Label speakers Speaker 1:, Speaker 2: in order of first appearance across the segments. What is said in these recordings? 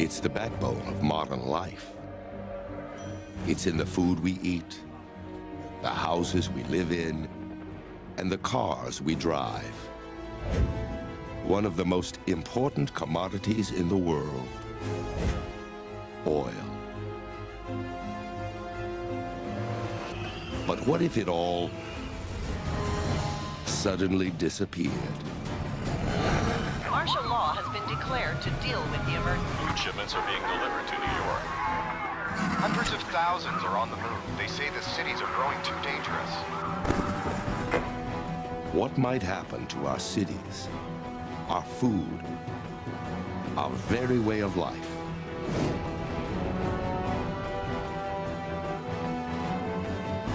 Speaker 1: It's the backbone of modern life. It's in the food we eat, the houses we live in, and the cars we drive. One of the most important commodities in the world, oil. But what if it all suddenly disappeared?
Speaker 2: Martial law has been declared to deal with the emergency.
Speaker 3: Food shipments are being delivered to New York.
Speaker 4: Hundreds of thousands are on the move. They say the cities are growing too dangerous.
Speaker 1: What might happen to our cities, our food, our very way of life?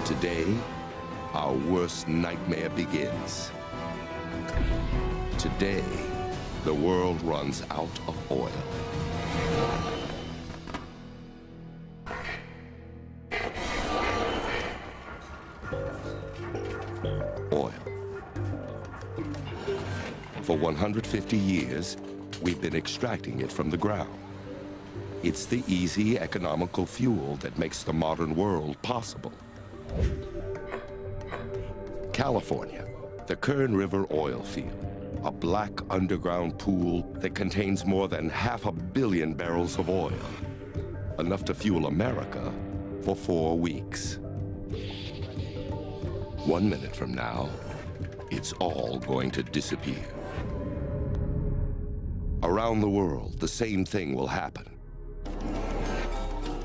Speaker 1: Today, our worst nightmare begins. Today, the world runs out of oil. Oil. For 150 years, we've been extracting it from the ground. It's the easy, economical fuel that makes the modern world possible. California, the Kern River oil field, a black underground pool that contains more than 500 million barrels of oil, enough to fuel America for 4 weeks. 1 minute from now, it's all going to disappear. Around the world, the same thing will happen.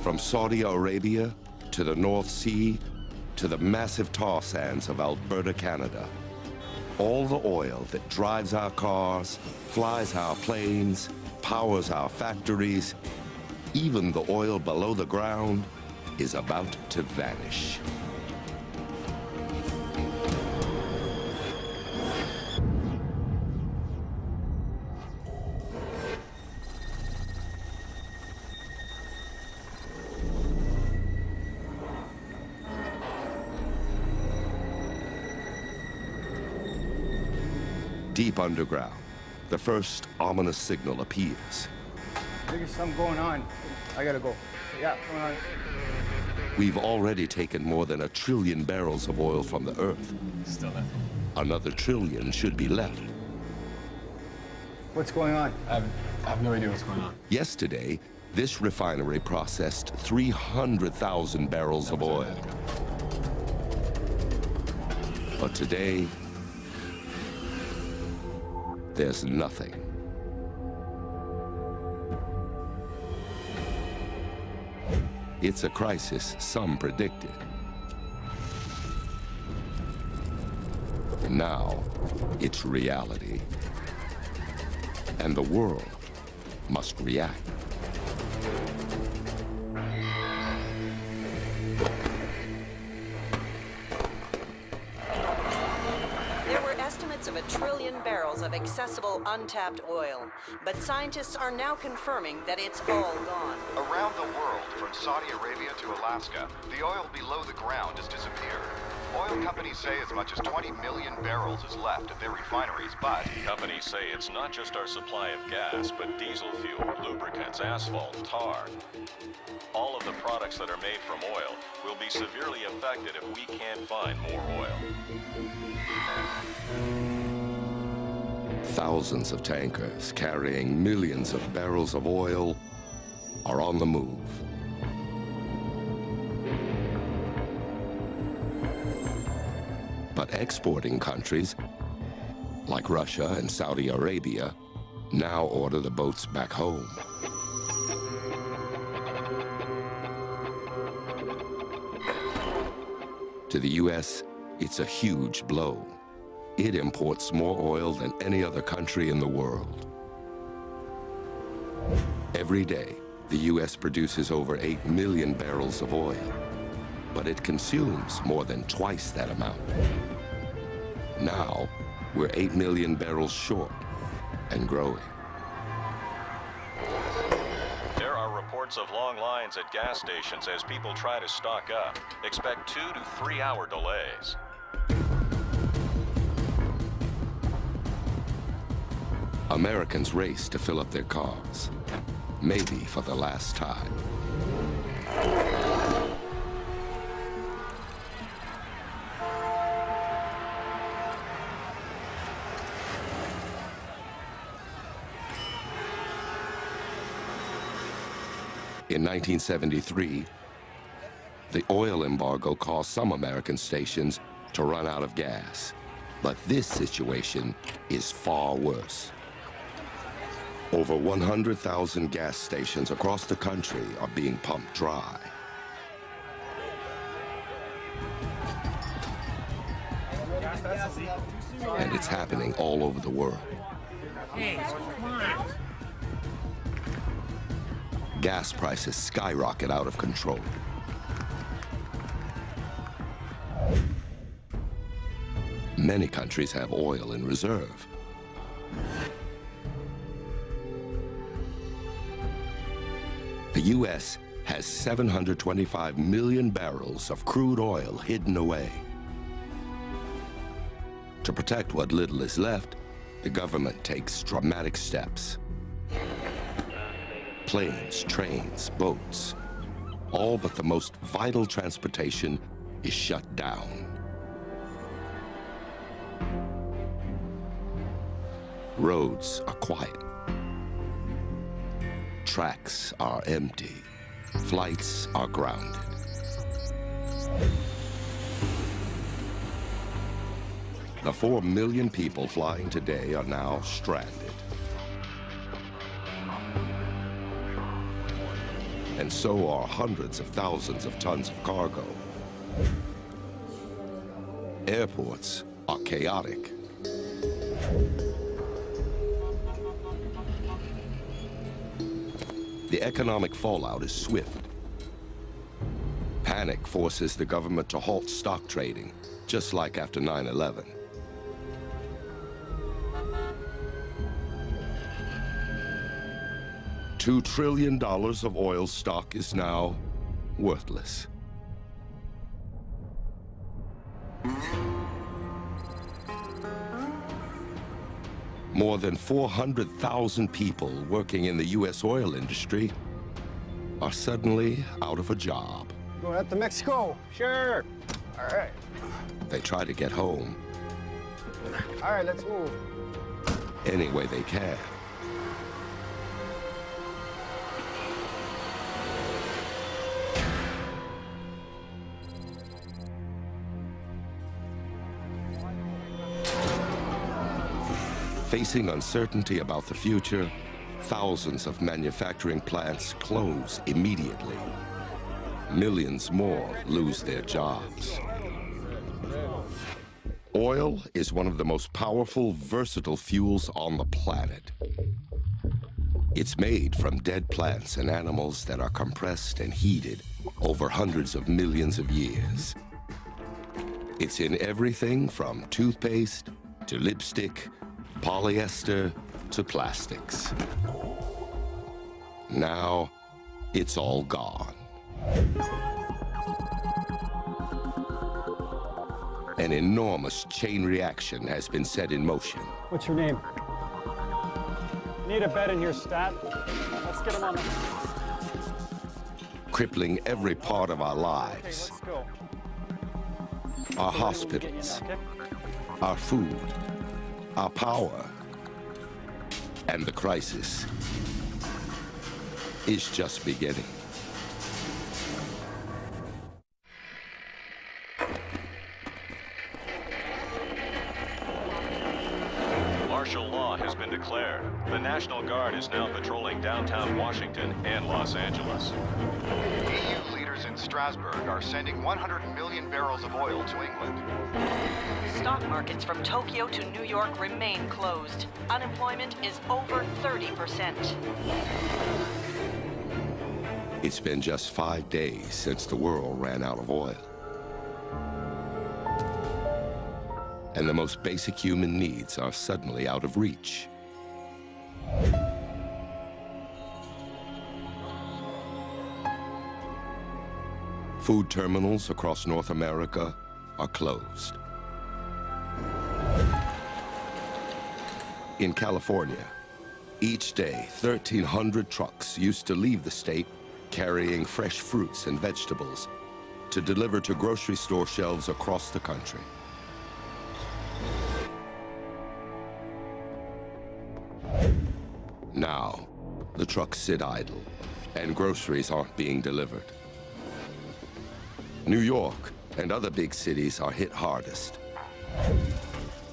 Speaker 1: From Saudi Arabia to the North Sea to the massive tar sands of Alberta, Canada. All the oil that drives our cars, flies our planes, powers our factories, even the oil below the ground, is about to vanish. Deep underground, the first ominous signal appears.
Speaker 5: There's something going on. I gotta go. Yeah, going on.
Speaker 1: We've already taken more than 1 trillion barrels of oil from the Earth.
Speaker 6: Still nothing.
Speaker 1: Another trillion should be left.
Speaker 5: What's going on?
Speaker 6: I have no idea what's going on.
Speaker 1: Yesterday, this refinery processed 300,000 barrels of oil. But today, there's nothing. It's a crisis some predicted. Now, it's reality. And the world must react.
Speaker 2: Of 1 trillion barrels of accessible untapped oil, but scientists are now confirming that it's all gone.
Speaker 4: Around the world, from Saudi Arabia to Alaska, the oil below the ground has disappeared. Oil companies say as much as 20 million barrels is left at their refineries, but
Speaker 3: Companies say it's not just our supply of gas, but diesel fuel, lubricants, asphalt, tar. All of the products that are made from oil will be severely affected if we can't find more oil.
Speaker 1: Thousands of tankers carrying millions of barrels of oil are on the move. But exporting countries, like Russia and Saudi Arabia, now order the boats back home. To the U.S., it's a huge blow. It imports more oil than any other country in the world. Every day, the U.S. produces over 8 million barrels of oil, but it consumes more than twice that amount. Now, we're 8 million barrels short and growing.
Speaker 3: There are reports of long lines at gas stations as people try to stock up. Expect 2 to 3 hour delays.
Speaker 1: Americans race to fill up their cars, maybe for the last time. In 1973, the oil embargo caused some American stations to run out of gas. But this situation is far worse. Over 100,000 gas stations across the country are being pumped dry. And it's happening all over the world. Gas prices skyrocket out of control. Many countries have oil in reserve. The U.S. has 725 million barrels of crude oil hidden away. To protect what little is left, the government takes dramatic steps. Planes, trains, boats, all but the most vital transportation is shut down. Roads are quiet. Tracks are empty. Flights are grounded. The 4 million people flying today are now stranded. And so are hundreds of thousands of tons of cargo. Airports are chaotic. The economic fallout is swift. Panic forces the government to halt stock trading, just like after 9/11. $2 trillion of oil stock is now worthless. More than 400,000 people working in the U.S. oil industry are suddenly out of a job.
Speaker 5: Going out to Mexico. Sure. All right.
Speaker 1: They try to get home
Speaker 5: All right, let's move.
Speaker 1: any way they can. Facing uncertainty about the future, thousands of manufacturing plants close immediately. Millions more lose their jobs. Oil is one of the most powerful, versatile fuels on the planet. It's made from dead plants and animals that are compressed and heated over hundreds of millions of years. It's in everything from toothpaste to lipstick, polyester to plastics. Now, it's all gone. An enormous chain reaction has been set in motion.
Speaker 7: What's your name? Need a bed in your stat? Let's get him on the...
Speaker 1: Crippling every part of our lives.
Speaker 7: Okay, let's go.
Speaker 1: Our hospitals, our food, our power, and the crisis is just beginning.
Speaker 3: Martial law has been declared. The National Guard is now patrolling downtown Washington and Los Angeles.
Speaker 4: EU leaders in Strasbourg are sending 100 million barrels of oil to England.
Speaker 2: Stock markets from Tokyo to New York remain closed. Unemployment is over 30%.
Speaker 1: It's been just 5 days since the world ran out of oil. And the most basic human needs are suddenly out of reach. Food terminals across North America are closed. In California, Each day, 1,300 trucks used to leave the state carrying fresh fruits and vegetables to deliver to grocery store shelves across the country. Now, the trucks sit idle, and groceries aren't being delivered. New York and other big cities are hit hardest.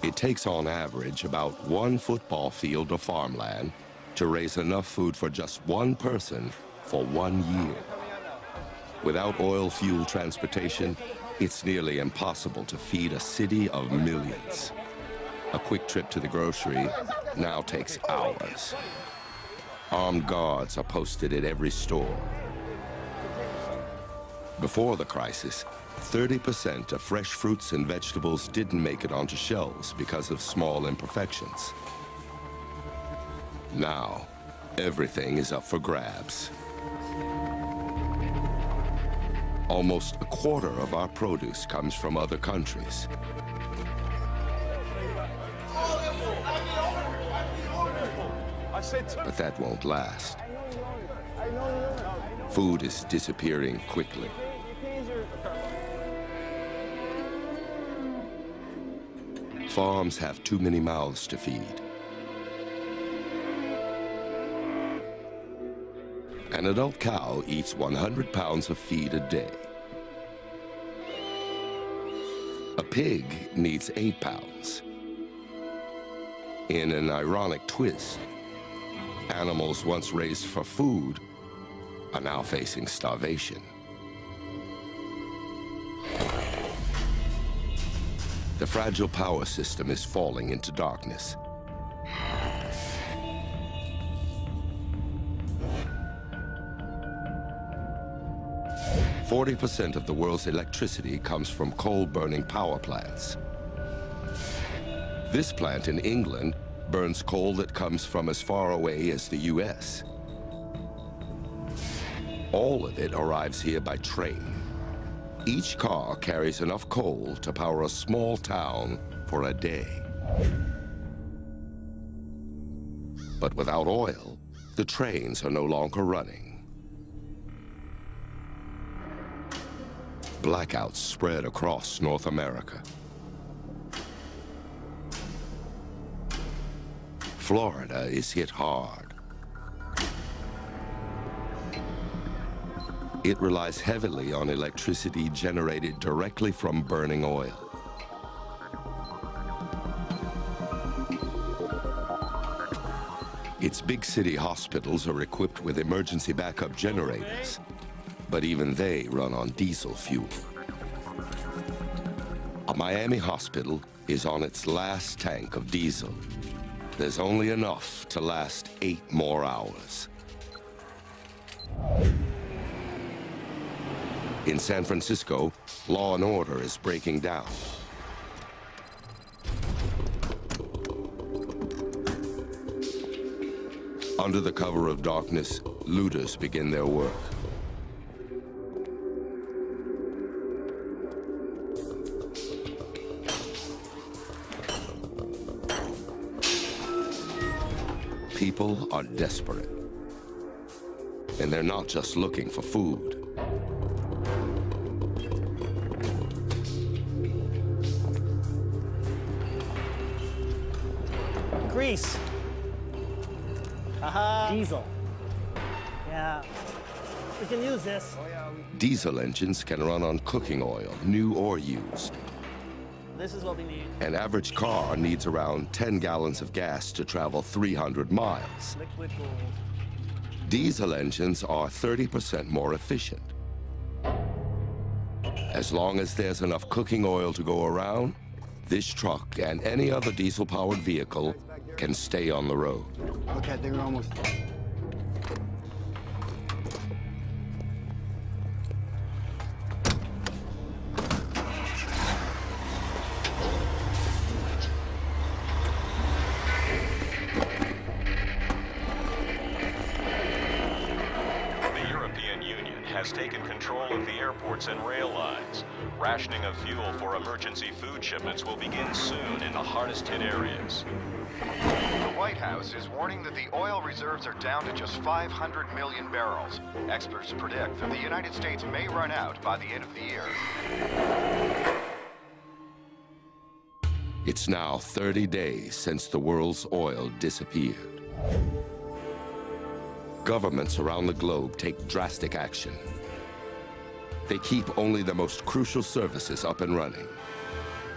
Speaker 1: It takes on average about 1 football field of farmland to raise enough food for just one person for 1 year. Without oil fuel transportation, it's nearly impossible to feed a city of millions. A quick trip to the grocery now takes hours. Armed guards are posted at every store. Before the crisis, 30% of fresh fruits and vegetables didn't make it onto shelves because of small imperfections. Now, everything is up for grabs. Almost a quarter of our produce comes from other countries. But that won't last. Food is disappearing quickly. Farms have too many mouths to feed. An adult cow eats 100 pounds of feed a day. A pig needs 8 pounds. In an ironic twist, animals once raised for food are now facing starvation. The fragile power system is falling into darkness. % of the world's electricity comes from coal-burning power plants. This plant in England burns coal that comes from as far away as the US. All of it arrives here by train. Each car carries enough coal to power a small town for a day. But without oil, the trains are no longer running. Blackouts spread across North America. Florida is hit hard. It relies heavily on electricity generated directly from burning oil. Its big city hospitals are equipped with emergency backup generators, but even they run on diesel fuel. A Miami hospital is on its last tank of diesel. There's only enough to last 8 more hours. In San Francisco, law and order is breaking down. Under the cover of darkness, looters begin their work. People are desperate. And they're not just looking for food.
Speaker 8: Grease. Diesel. Yeah. We can use this.
Speaker 1: Diesel engines can run on cooking oil, new or used.
Speaker 8: This is what we need.
Speaker 1: An average car needs around 10 gallons of gas to travel 300 miles.
Speaker 8: Liquid gold.
Speaker 1: Diesel engines are 30% more efficient. As long as there's enough cooking oil to go around, this truck and any other diesel-powered vehicle can stay on the road.
Speaker 5: Okay, I think we're almost.
Speaker 3: has taken control of the airports and rail lines. Rationing of fuel for emergency food shipments will begin soon in the hardest-hit areas.
Speaker 4: The White House is warning that the oil reserves are down to just 500 million barrels. Experts predict that the United States may run out by the end of the year.
Speaker 1: It's now 30 days since the world's oil disappeared. Governments around the globe take drastic action. They keep only the most crucial services up and running.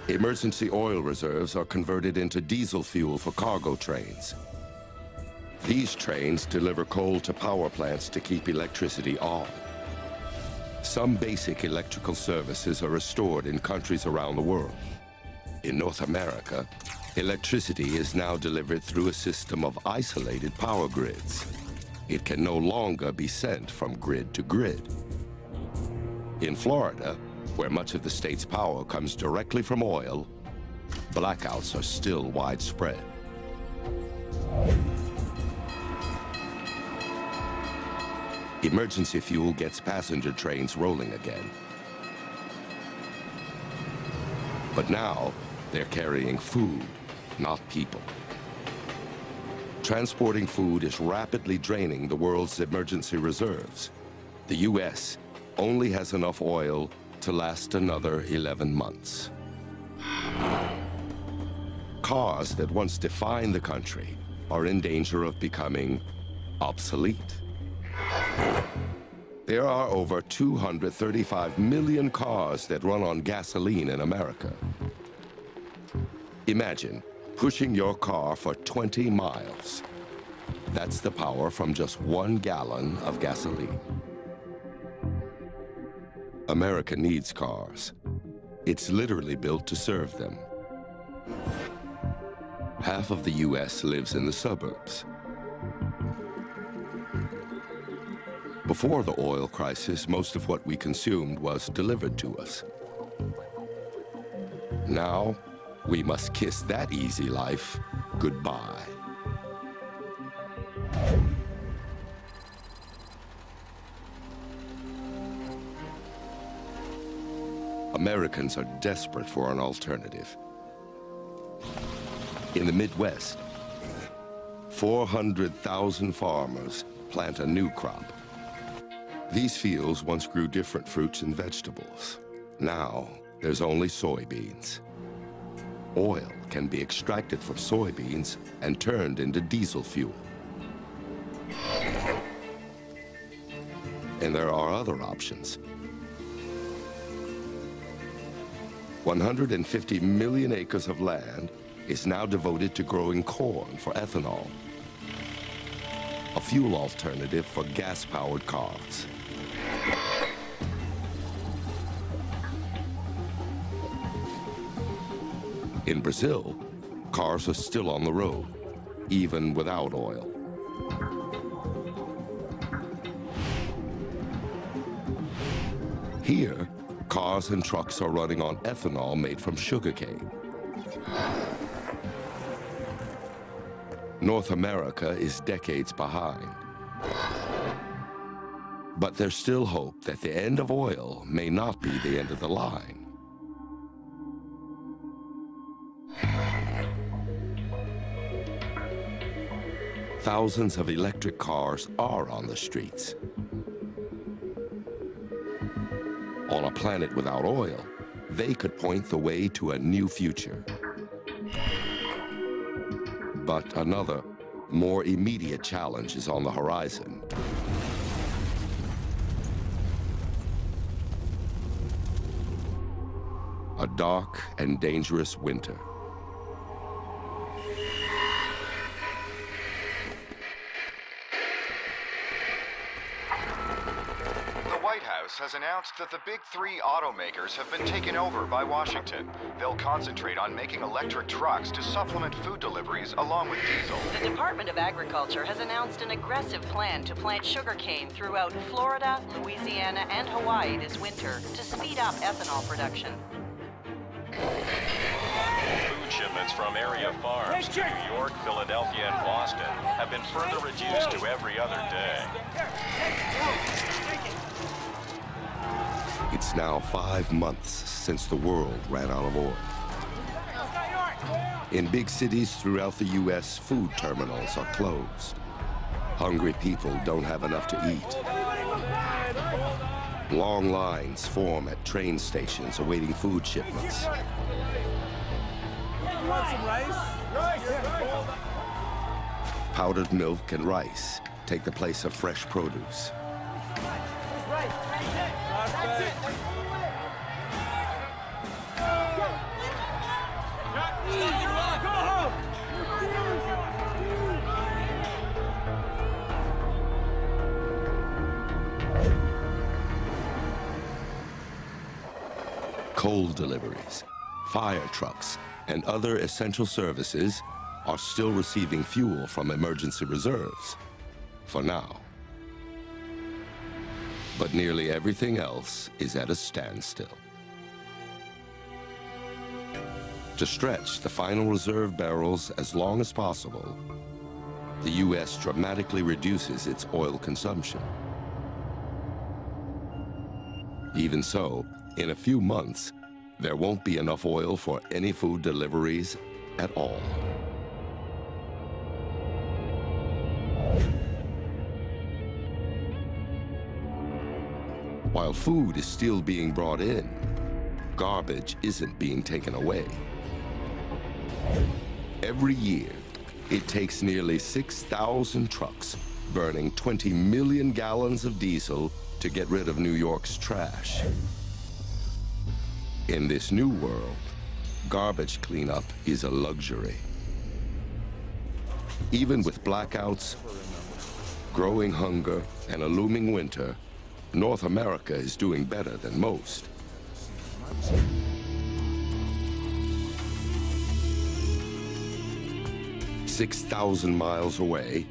Speaker 1: Emergency oil reserves are converted into diesel fuel for cargo trains. These trains deliver coal to power plants to keep electricity on. Some basic electrical services are restored in countries around the world. In North America, electricity is now delivered through a system of isolated power grids. It can no longer be sent from grid to grid. In Florida, where much of the state's power comes directly from oil, blackouts are still widespread. Emergency fuel gets passenger trains rolling again. But now, they're carrying food, not people. Transporting food is rapidly draining the world's emergency reserves. The U.S. only has enough oil to last another 11 months. Cars that once defined the country are in danger of becoming obsolete. There are over 235 million cars that run on gasoline in America. Imagine pushing your car for 20 miles. That's the power from just 1 gallon of gasoline. America needs cars. It's literally built to serve them. Half of the U.S. lives in the suburbs. Before the oil crisis, most of what we consumed was delivered to us. Now, we must kiss that easy life goodbye. Americans are desperate for an alternative. In the Midwest, 400,000 farmers plant a new crop. These fields once grew different fruits and vegetables. Now, there's only soybeans. Oil can be extracted from soybeans and turned into diesel fuel. And there are other options. 150 million acres of land is now devoted to growing corn for ethanol, a fuel alternative for gas-powered cars. In Brazil, cars are still on the road, even without oil. Here, cars and trucks are running on ethanol made from sugarcane. North America is decades behind. But there's still hope that the end of oil may not be the end of the line. Thousands of electric cars are on the streets. On a planet without oil, they could point the way to a new future. But another, more immediate challenge is on the horizon. A dark and dangerous winter.
Speaker 4: Has announced that the big 3 automakers have been taken over by Washington. They'll concentrate on making electric trucks to supplement food deliveries along with diesel.
Speaker 2: The Department of Agriculture has announced an aggressive plan to plant sugarcane throughout Florida, Louisiana, and Hawaii this winter to speed up ethanol production.
Speaker 3: Food shipments from area farms to New York, Philadelphia, and Boston have been further reduced to every other day.
Speaker 1: It's now 5 months since the world ran out of oil. In big cities throughout the U.S., food terminals are closed. Hungry people don't have enough to eat. Long lines form at train stations awaiting food shipments. Powdered milk and rice take the place of fresh produce. Coal deliveries, fire trucks, and other essential services are still receiving fuel from emergency reserves, for now. But nearly everything else is at a standstill. To stretch the final reserve barrels as long as possible, the U.S. dramatically reduces its oil consumption. Even so, in a few months, there won't be enough oil for any food deliveries at all. While food is still being brought in, garbage isn't being taken away. Every year, it takes nearly 6,000 trucks burning 20 million gallons of diesel to get rid of New York's trash. In this new world, garbage cleanup is a luxury. Even with blackouts, growing hunger, and a looming winter, North America is doing better than most. "6,000 miles away,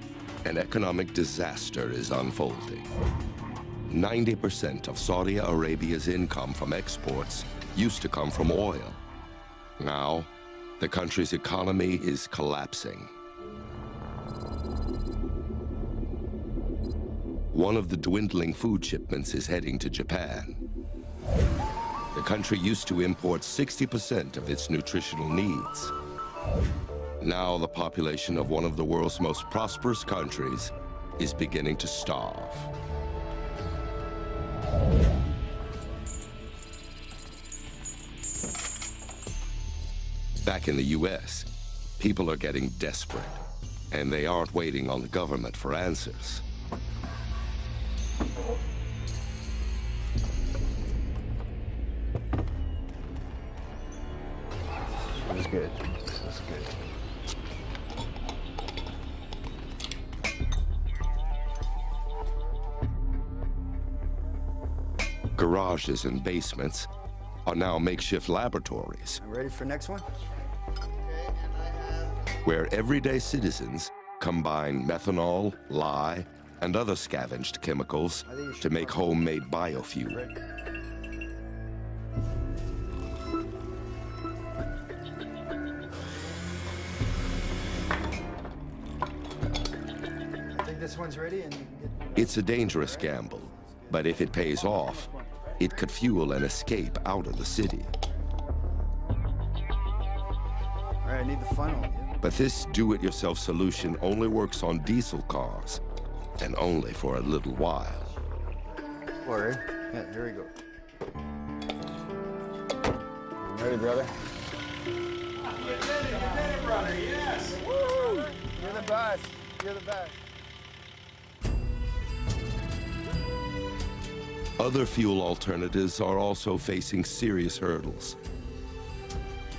Speaker 1: an economic disaster is unfolding. 90% of Saudi Arabia's income from exports used to come from oil. Now, the country's economy is collapsing. One of the dwindling food shipments is heading to Japan. The country used to import 60% of its nutritional needs. Now the population of one of the world's most prosperous countries is beginning to starve. Back in the US, people are getting desperate, and they aren't waiting on the government for answers.
Speaker 6: This is good. This is good.
Speaker 1: Garages and basements are now makeshift laboratories.
Speaker 5: Ready for next one?
Speaker 1: Where everyday citizens combine methanol, lye, and other scavenged chemicals to make homemade biofuel.
Speaker 5: I think this one's ready and you can get...
Speaker 1: It's a dangerous gamble, but if it pays off, it could fuel an escape out of the city.
Speaker 5: All right, I need the funnel. Yeah.
Speaker 1: But this do-it-yourself solution only works on diesel cars, and only for a little while.
Speaker 5: Worry. Yeah, here we go.
Speaker 6: Ready, brother?
Speaker 5: You did it, brother, yes! Woo! You're the best. You're the best.
Speaker 1: Other fuel alternatives are also facing serious hurdles.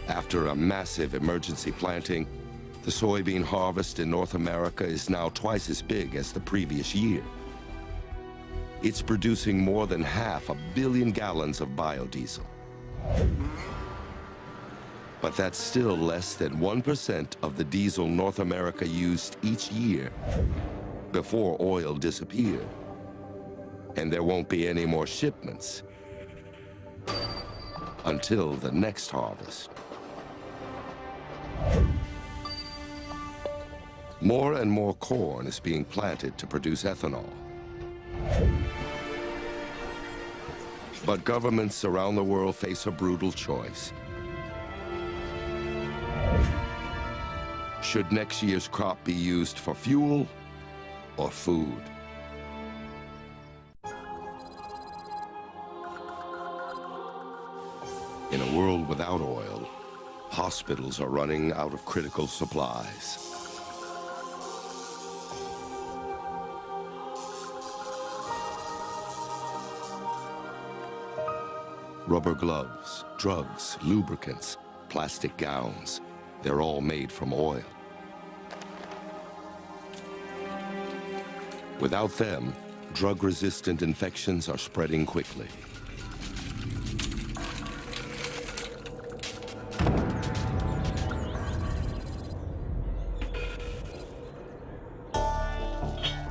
Speaker 1: After a massive emergency planting, the soybean harvest in North America is now twice as big as the previous year. It's producing more than 500 million gallons of biodiesel. But that's still less than 1% of the diesel North America used each year before oil disappeared. And there won't be any more shipments until the next harvest. More and more corn is being planted to produce ethanol. But governments around the world face a brutal choice. Should next year's crop be used for fuel or food? In a world without oil, hospitals are running out of critical supplies. Rubber gloves, drugs, lubricants, plastic gowns, they're all made from oil. Without them, drug-resistant infections are spreading quickly.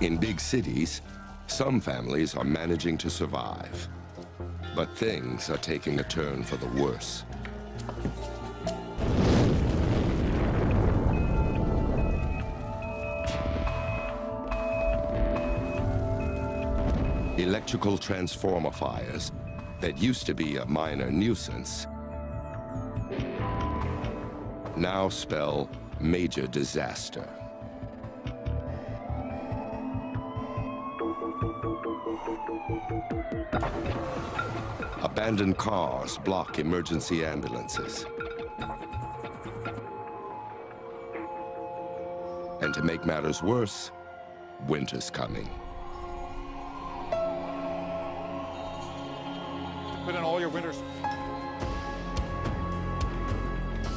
Speaker 1: In big cities, some families are managing to survive. But things are taking a turn for the worse. Electrical transformer fires that used to be a minor nuisance now spell major disaster. Abandoned cars block emergency ambulances. And to make matters worse, winter's coming.
Speaker 5: Put in all your winters.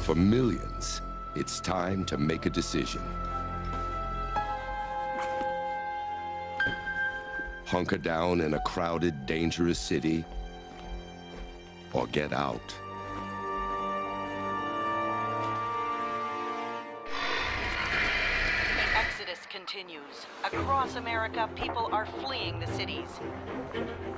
Speaker 1: For millions, it's time to make a decision. Hunker down in a crowded, dangerous city, or get out.
Speaker 2: The exodus continues. Across America, people are fleeing the cities.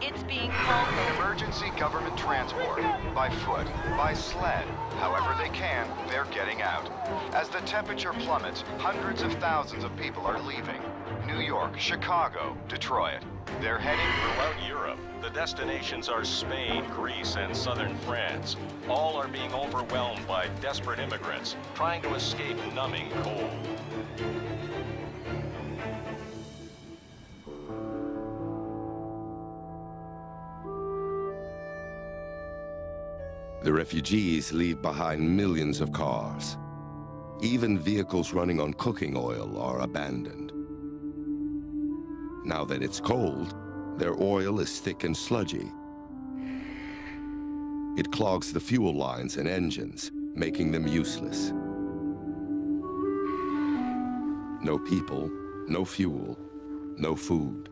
Speaker 2: It's being called
Speaker 4: Emergency government transport. By foot, by sled. However they can, they're getting out. As the temperature plummets, hundreds of thousands of people are leaving. New York, Chicago, Detroit. They're heading
Speaker 3: Throughout Europe, the destinations are Spain, Greece, and southern France. All are being overwhelmed by desperate immigrants trying to escape numbing cold.
Speaker 1: The refugees leave behind millions of cars. Even vehicles running on cooking oil are abandoned. Now that it's cold, their oil is thick and sludgy. It clogs the fuel lines and engines, making them useless. No people, no fuel, no food.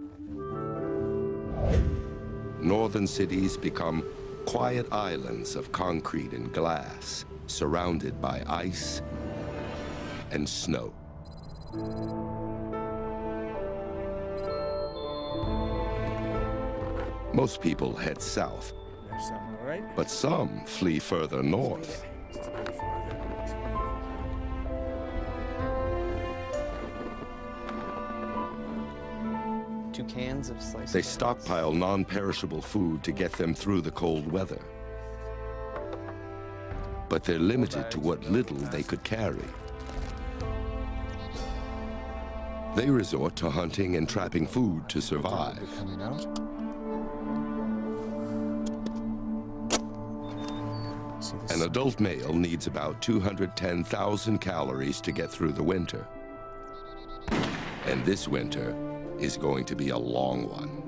Speaker 1: Northern cities become quiet islands of concrete and glass, surrounded by ice and snow. Most people head south, but some flee further north.
Speaker 9: 2 cans of sliced
Speaker 1: They
Speaker 9: potatoes.
Speaker 1: stockpile non-perishable food to get them through the cold weather. But they're limited to what little they could carry. They resort to hunting and trapping food to survive.
Speaker 6: Coming out. See this?
Speaker 1: An adult male needs about 210,000 calories to get through the winter. And this winter is going to be a long one.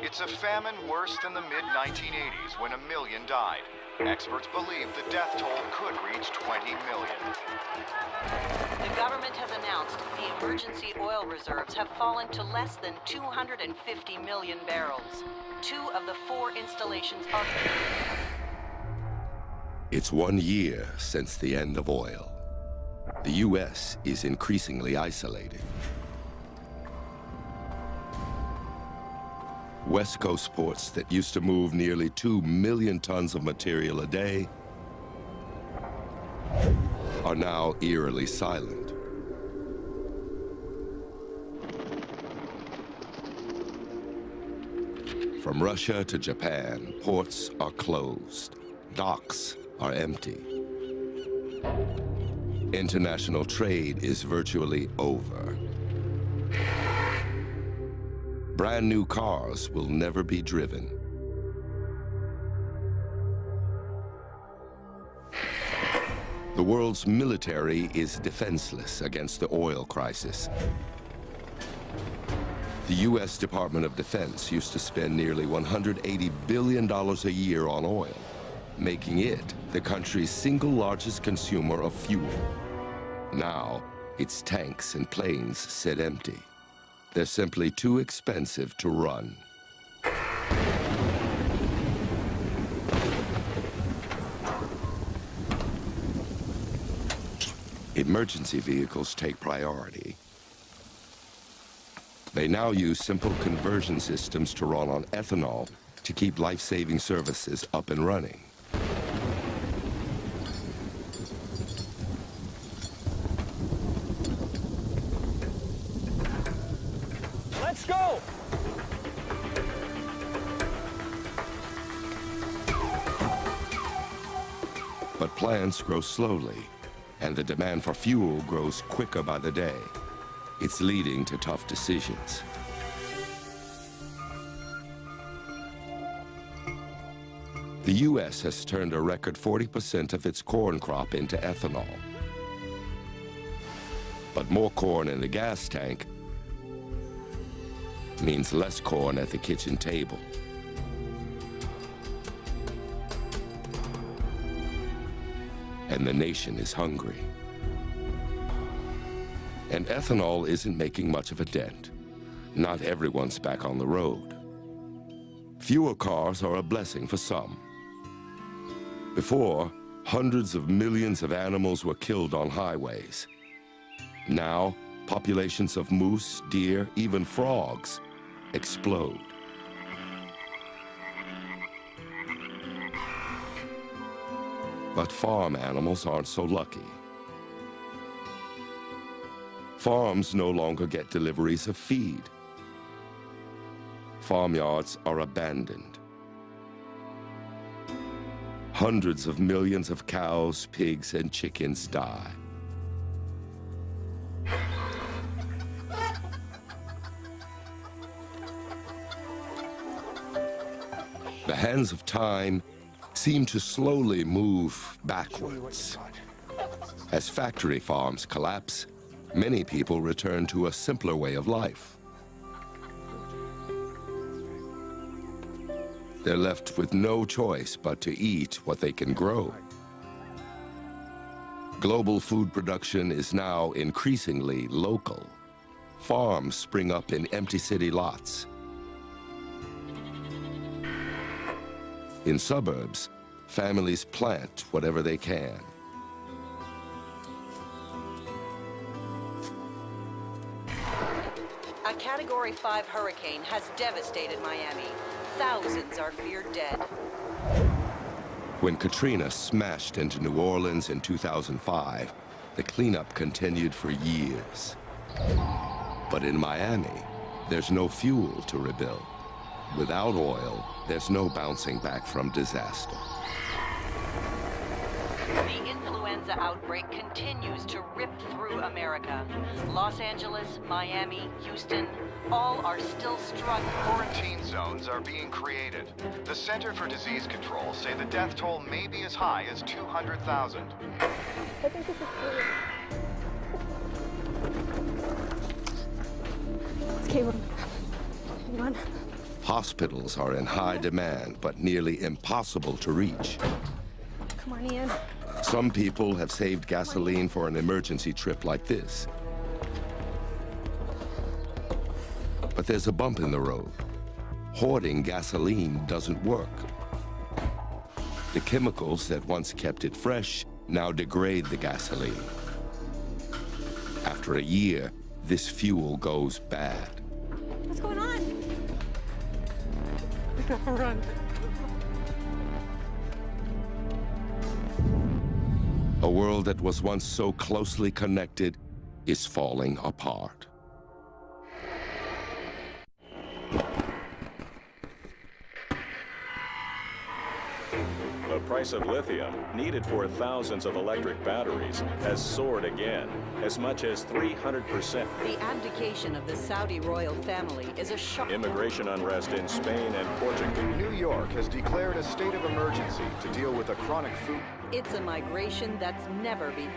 Speaker 4: It's a famine worse than the mid-1980s when 1 million died. Experts believe the death toll could reach 20 million.
Speaker 2: The government has announced the emergency oil reserves have fallen to less than 250 million barrels. 2 of the 4 installations are...
Speaker 1: It's 1 year since the end of oil. The U.S. is increasingly isolated. West Coast ports that used to move nearly 2 million tons of material a day are now eerily silent. From Russia to Japan, ports are closed. Docks are empty. International trade is virtually over. Brand new cars will never be driven. The world's military is defenseless against the oil crisis. The U.S. Department of Defense used to spend nearly $180 billion a year on oil, making it the country's single largest consumer of fuel. Now, its tanks and planes sit empty. They're simply too expensive to run. Emergency vehicles take priority. They now use simple conversion systems to run on ethanol to keep life-saving services up and running.
Speaker 7: Let's go!
Speaker 1: But plants grow slowly, and the demand for fuel grows quicker by the day. It's leading to tough decisions. The U.S. has turned a record 40% of its corn crop into ethanol. But more corn in the gas tank means less corn at the kitchen table. And the nation is hungry. And ethanol isn't making much of a dent. Not everyone's back on the road. Fewer cars are a blessing for some. Before, hundreds of millions of animals were killed on highways. Now, populations of moose, deer, even frogs explode. But farm animals aren't so lucky. Farms no longer get deliveries of feed. Farmyards are abandoned. Hundreds of millions of cows, pigs, and chickens die. The hands of time seem to slowly move backwards. As factory farms collapse, many people return to a simpler way of life. They're left with no choice but to eat what they can grow. Global food production is now increasingly local. Farms spring up in empty city lots. In suburbs, families plant whatever they can.
Speaker 2: A Category 5 hurricane has devastated Miami. Thousands are feared dead.
Speaker 1: When Katrina smashed into New Orleans in 2005, the cleanup continued for years. But in Miami, there's no fuel to rebuild. Without oil, there's no bouncing back from disaster.
Speaker 2: The influenza outbreak continues to rip through America. Los Angeles, Miami, Houston, all are still struggling.
Speaker 4: Quarantine zones are being created. The Center for Disease Control say the death toll may be as high as 200,000.
Speaker 10: I think this is clear. It's Caleb. Hang on.
Speaker 1: Hospitals are in high demand, but nearly impossible to reach.
Speaker 10: Come on, Ian.
Speaker 1: Some people have saved gasoline for an emergency trip like this. But there's a bump in the road. Hoarding gasoline doesn't work. The chemicals that once kept it fresh now degrade the gasoline. After a year, this fuel goes bad.
Speaker 10: What's going on?
Speaker 8: Run.
Speaker 1: A world that was once so closely connected is falling apart.
Speaker 3: The price of lithium, needed for thousands of electric batteries, has soared again, as much as 300%.
Speaker 2: The abdication of the Saudi royal family is a shock.
Speaker 3: Immigration unrest in Spain and Portugal.
Speaker 4: New York has declared a state of emergency to deal with a chronic food.
Speaker 2: It's a migration that's never been.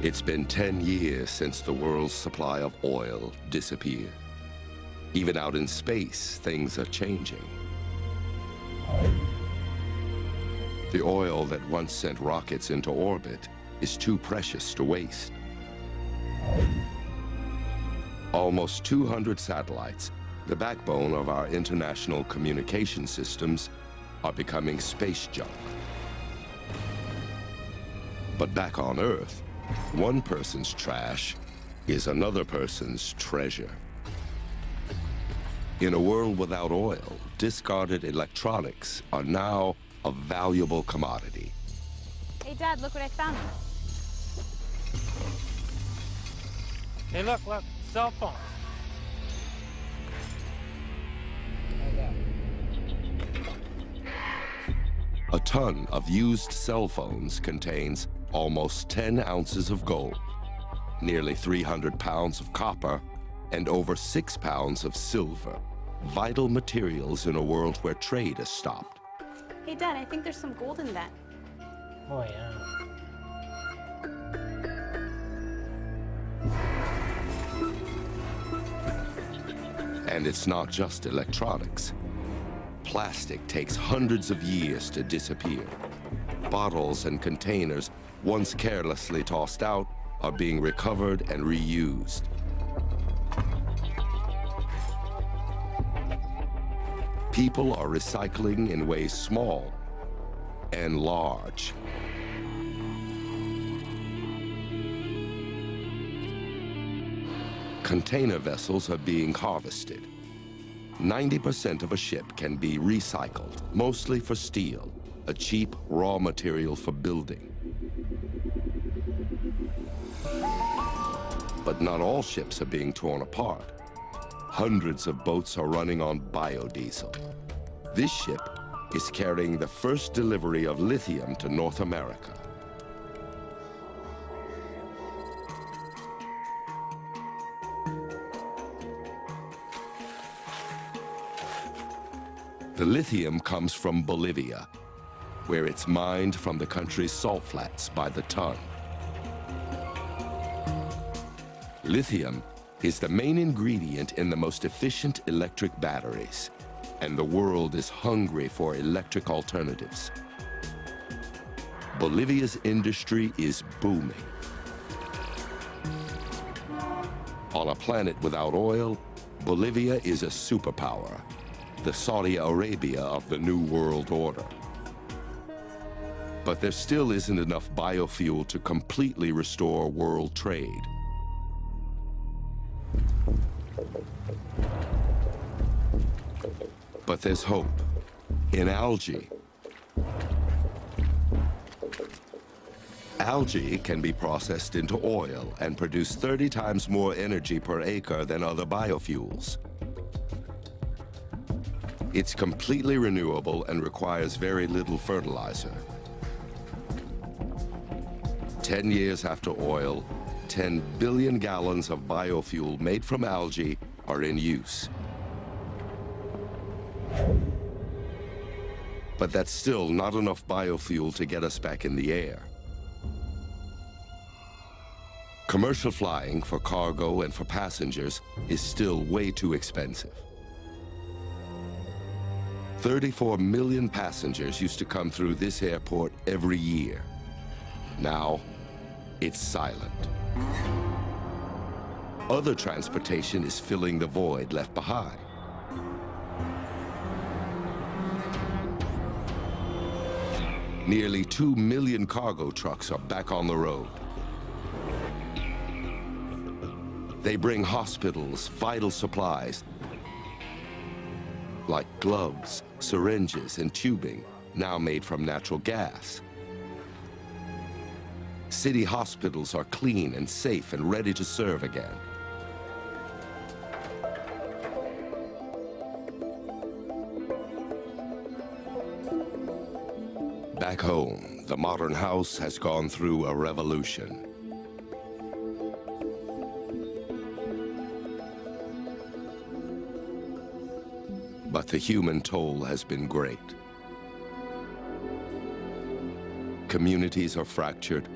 Speaker 1: It's been 10 years since the world's supply of oil disappeared. Even out in space, things are changing. The oil that once sent rockets into orbit is too precious to waste. Almost 200 satellites, the backbone of our international communication systems, are becoming space junk. But back on Earth, one person's trash is another person's treasure. In a world without oil, discarded electronics are now a valuable commodity.
Speaker 10: Hey, Dad, look what I found.
Speaker 8: Hey, look, cell phone.
Speaker 1: A ton of used cell phones contains almost 10 ounces of gold, nearly 300 pounds of copper, and over 6 pounds of silver, vital materials in a world where trade has stopped.
Speaker 10: Hey, Dad, I think there's some gold in that.
Speaker 8: Oh, yeah.
Speaker 1: And it's not just electronics. Plastic takes hundreds of years to disappear. Bottles and containers, once carelessly tossed out, are being recovered and reused. People are recycling in ways small and large. Container vessels are being harvested. 90% of a ship can be recycled, mostly for steel, a cheap raw material for building. But not all ships are being torn apart. Hundreds of boats are running on biodiesel. This ship is carrying the first delivery of lithium to North America. The lithium comes from Bolivia, where it's mined from the country's salt flats by the ton. Lithium is the main ingredient in the most efficient electric batteries, and the world is hungry for electric alternatives. Bolivia's industry is booming. On a planet without oil, Bolivia is a superpower, the Saudi Arabia of the New World Order. But there still isn't enough biofuel to completely restore world trade. But there's hope in algae. Algae can be processed into oil and produce 30 times more energy per acre than other biofuels. It's completely renewable and requires very little fertilizer. 10 years after oil, 10 billion gallons of biofuel made from algae are in use. But that's still not enough biofuel to get us back in the air. Commercial flying for cargo and for passengers is still way too expensive. 34 million passengers used to come through this airport every year. Now, it's silent. Other transportation is filling the void left behind. Nearly 2 million cargo trucks are back on the road. They bring hospitals vital supplies like gloves, syringes, and tubing, now made from natural gas. City hospitals are clean and safe and ready to serve again. Back home, the modern house has gone through a revolution. But the human toll has been great. Communities are fractured.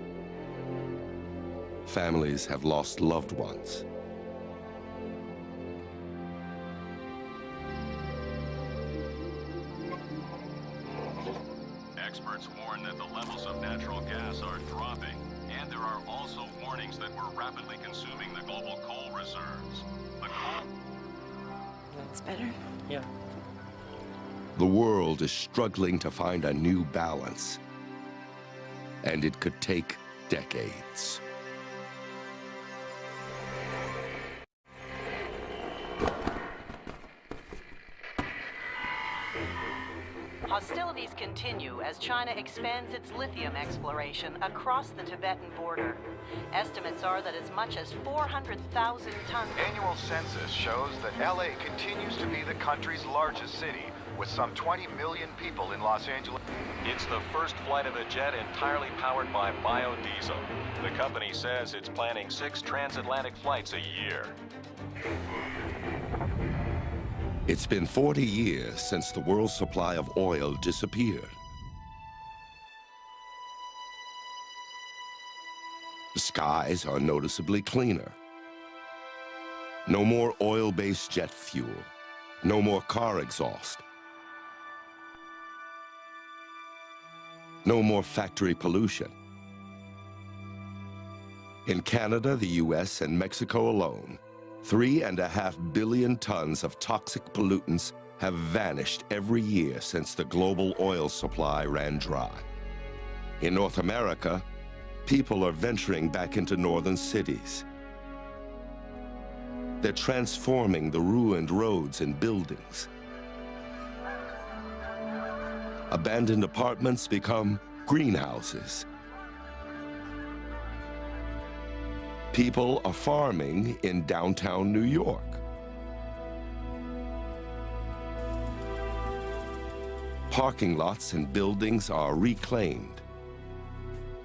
Speaker 1: Families have lost loved ones.
Speaker 3: Experts warn that the levels of natural gas are dropping, and there are also warnings that we're rapidly consuming the global coal reserves. The coal...
Speaker 10: It's better.
Speaker 9: Yeah.
Speaker 1: The world is struggling to find a new balance, and it could take decades.
Speaker 2: Hostilities continue as China expands its lithium exploration across the Tibetan border. Estimates are that as much as 400,000 tons...
Speaker 4: Annual census shows that LA continues to be the country's largest city, with some 20 million people in Los Angeles.
Speaker 3: It's the first flight of a jet entirely powered by biodiesel. The company says it's planning 6 transatlantic flights a year.
Speaker 1: It's been 40 years since the world's supply of oil disappeared. The skies are noticeably cleaner. No more oil-based jet fuel. No more car exhaust. No more factory pollution. In Canada, the US, and Mexico alone, 3.5 billion tons of toxic pollutants have vanished every year since the global oil supply ran dry. In North America, people are venturing back into northern cities. They're transforming the ruined roads and buildings. Abandoned apartments become greenhouses. People are farming in downtown New York. Parking lots and buildings are reclaimed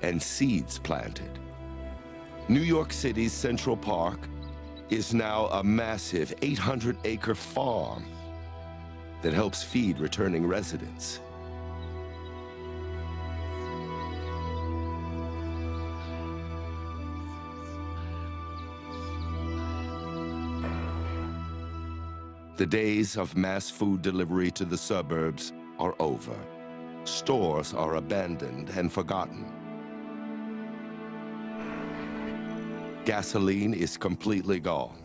Speaker 1: and seeds planted. New York City's Central Park is now a massive 800-acre farm that helps feed returning residents. The days of mass food delivery to the suburbs are over. Stores are abandoned and forgotten. Gasoline is completely gone.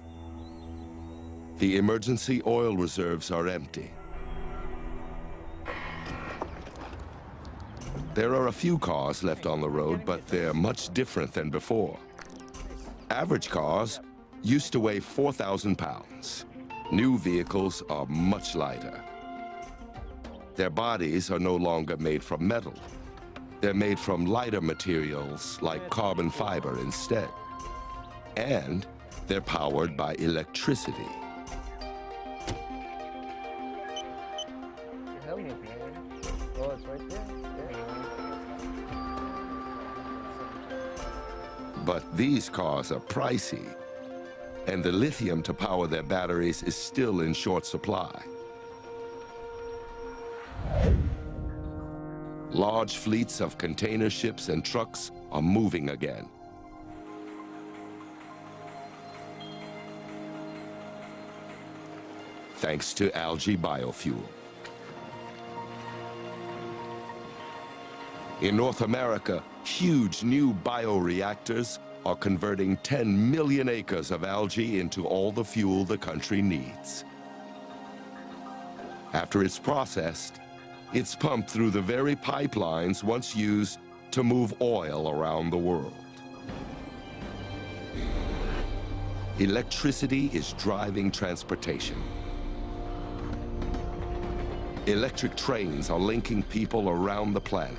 Speaker 1: The emergency oil reserves are empty. There are a few cars left on the road, but they're much different than before. Average cars used to weigh 4,000 pounds. New vehicles are much lighter. Their bodies are no longer made from metal. They're made from lighter materials like carbon fiber instead. And they're powered by electricity.
Speaker 5: Helmet, man. Oh, it's right there.
Speaker 1: But these cars are pricey, and the lithium to power their batteries is still in short supply. Large fleets of container ships and trucks are moving again. Thanks to algae biofuel. In North America, huge new bioreactors are converting 10 million acres of algae into all the fuel the country needs. After it's processed, it's pumped through the very pipelines once used to move oil around the world. Electricity is driving transportation. Electric trains are linking people around the planet.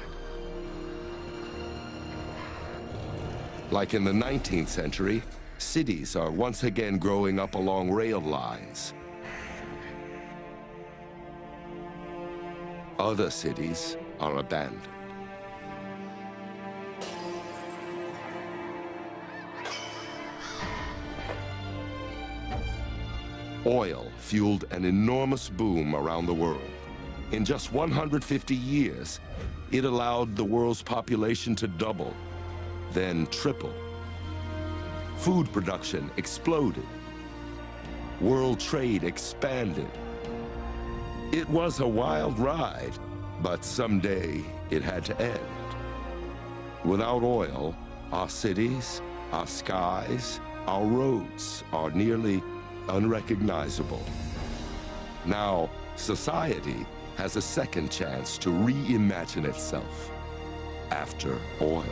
Speaker 1: Like in the 19th century, cities are once again growing up along rail lines. Other cities are abandoned. Oil fueled an enormous boom around the world. In just 150 years, it allowed the world's population to double, then triple. Food production exploded. World trade expanded. It was a wild ride, but someday it had to end. Without oil, our cities, our skies, our roads are nearly unrecognizable. Now, society has a second chance to reimagine itself after oil.